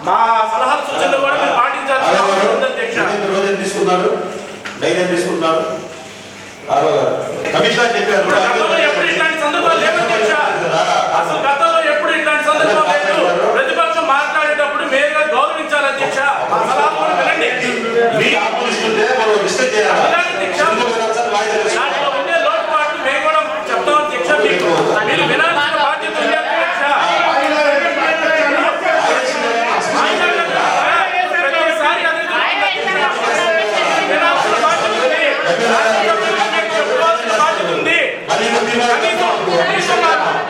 మా సలహాలు సూచనలు కూడా మీరు పాటించాల్సిన అవసరం ఉంది అధ్యక్ష. రోజు తీసుకున్నారు, ధైర్యం తీసుకుంటున్నారు. కమిషనర్ చెప్పారు ఎప్పుడు ఇట్లాంటి సందర్భాలు లేవు అధ్యక్ష. అసలు గతంలో ఎప్పుడు ఇట్లాంటి సందర్భాలు లేదు. ప్రతిపక్షం మాట్లాడేటప్పుడు మేయర్ గౌరవించాలి అధ్యక్ష. మా సలహాలు కూడా వినండి. దాంట్లో ఉండే లోటుపాట్లు మేము కూడా చెప్తాం అధ్యక్ష. మీరు వినాల్సిన బాధ్యత ఉంది అధ్యక్ష.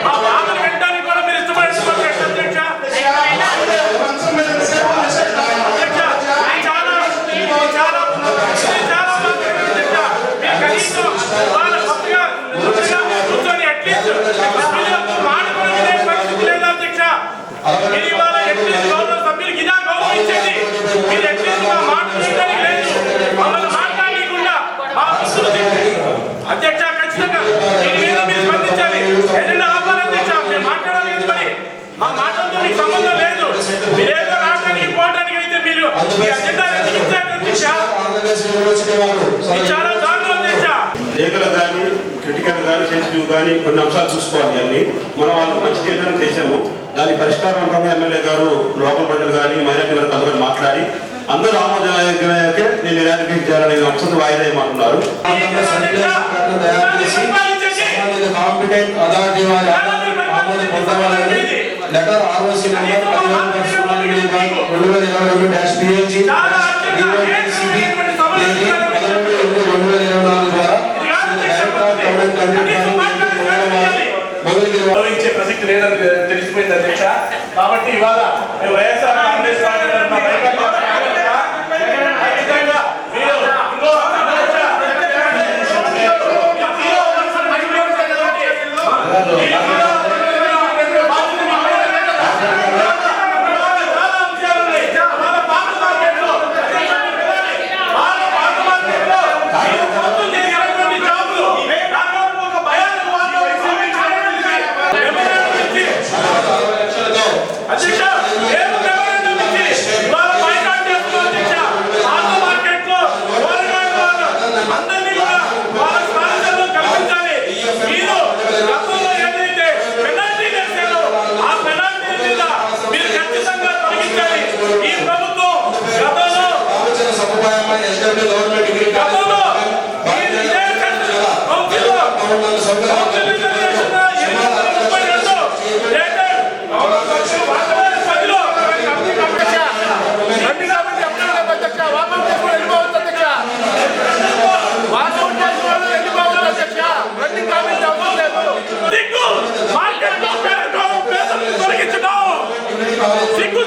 మా బాధలు వినడానికి కూడా మీరు ఇష్టపడుతున్నారు అధ్యక్ష. కూర్చొని అట్లీస్ట్ మాట్లాడుకునే పరిస్థితి లేదు అధ్యక్ష. మీరు ఇవాళ అట్లీస్ట్ గౌరవ సభ్యులకి ఇదా గౌరవించేది. మీరు అట్లీస్ట్ మా మాట్లాడడానికి లేదు, మమ్మల్ని మాట్లాడలేకుండా మా అధ్యక్ష ఖచ్చితంగా దీని మీద మీరు స్పందించాలి. ఎజెండా ఆపాలి అధ్యక్ష. మీరు మాట్లాడాలి కదా, మరి మా మాటలతో మీకు సంబంధం లేదు. మీరేదో రావడానికి పోవడానికి అయితే మీరు మీ అజెండా ఇచ్చారు అధ్యక్ష. చాలా దారుణం అధ్యక్ష. లేఖలు కానీ క్రిటికల్ కానీ సెన్సిటివ్ కానీ కొన్ని అంశాలు చూసుకోవాలి. అన్ని మనం వాళ్ళకి మంచి చేయడం చేశాము. దాని పరిష్కారవంతంగా ఎమ్మెల్యే గారు లోకల్ ప్రజలు కానీ మైనార్టీ గారు అందరూ మాట్లాడి అందరూ ఆమోదయోగ్యమైతే నేను ర్యాలిఫికేట్ చేయాలనే అంశం వాయిదా ఏమంటున్నారు. లెటర్ ROC నెంబర్ 2022-PNG ద్వారా గౌరవించే ప్రసక్తి లేదని తెలిసిపోయింది అధ్యక్ష. కాబట్టి ఇవాళ వైఎస్ఆర్ కాంగ్రెస్ పార్టీ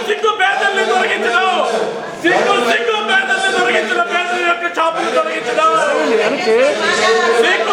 సిగ్గు పేదల్ని తొలగించడం, సిగ్గు పేదల్ని తొలగించిన పేదల యొక్క చాపులు తొలగించడం, సిగ్గు